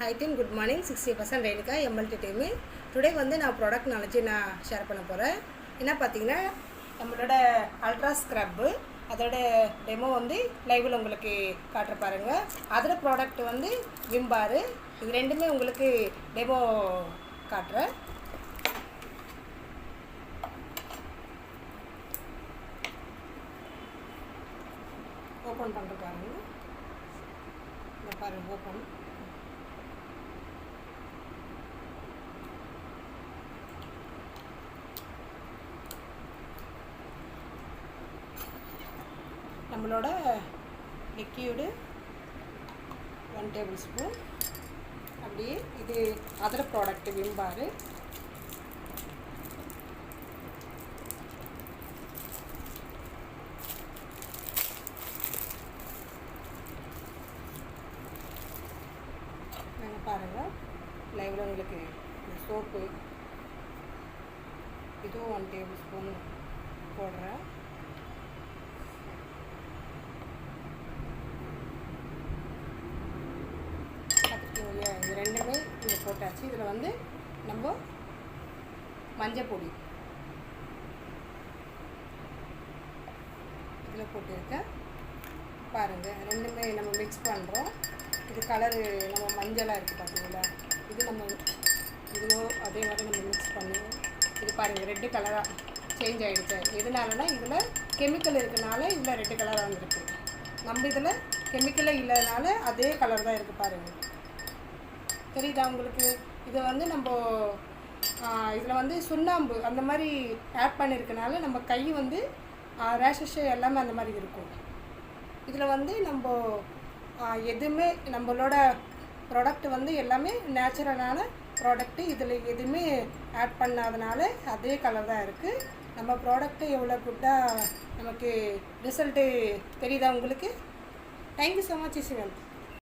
Hi team, good morning. 60% Renika MLT team. Today வந்து நான் product knowledge நான் share பண்ண போகிறேன். என்ன பார்த்தீங்கன்னா நம்மளோட அல்ட்ரா ஸ்க்ரப்பு அதோட டெமோ வந்து லைவில் உங்களுக்கு காட்டுற பாருங்க. அதோட ப்ராடக்ட் வந்து விம்பாரு. இது ரெண்டுமே உங்களுக்கு டெமோ காட்டுறேன். ஓப்பன் பண்ணுற பாருங்க. இந்த பாருங்க ஓப்பன். நம்மளோட லிக்யூடு 1 டேபிள் ஸ்பூன். அப்படியே இது அதர் ப்ராடக்ட் விம்பாரு. நாங்கள் பாருங்கள் லைவில் உங்களுக்கு சோப்பு இதுவும் 1 டேபிள் ஸ்பூன் போடுறேன். இது ரெண்டுமே இங்கே போட்டாச்சு. இதில் வந்து நம்ம மஞ்சள் பொடி இதில் போட்டிருக்கேன் பாருங்கள். ரெண்டுமே நம்ம மிக்ஸ் பண்ணுறோம். இது கலரு நம்ம மஞ்சளாக இருக்குது பார்த்தீங்களா, இது நம்ம இதுவோ அதே மாதிரி நம்ம மிக்ஸ் பண்ணுவோம். இது பாருங்கள் ரெட்டு கலராக சேஞ்ச் ஆகிடுச்சு. எதனாலனா இதில் கெமிக்கல் இருக்கனால இதில் ரெட்டு கலராக வந்துருக்கு. நம்ம இதில் கெமிக்கலே இல்லாதனால அதே கலர் தான் இருக்குது பாருங்கள். தெரியுதா உங்களுக்கு? இதை வந்து நம்ம இதில் வந்து சுண்ணாம்பு அந்த மாதிரி ஆட் பண்ணியிருக்கனால நம்ம கை வந்து ரேஷஸ் எல்லாமே அந்த மாதிரி இருக்கும். இதில் வந்து நம்ம எதுவுமே நம்மளோட ப்ராடக்ட் வந்து எல்லாமே நேச்சுரலான ப்ராடக்ட்டு. இதில் எதுவுமே ஆட் பண்ணாதனால அதே கலர் தான் இருக்குது. நம்ம ப்ராடக்ட்டு எவ்வளோ குட்டாக நமக்கு ரிசல்ட்டு தெரியுதா உங்களுக்கு? Thank you so much Sivan.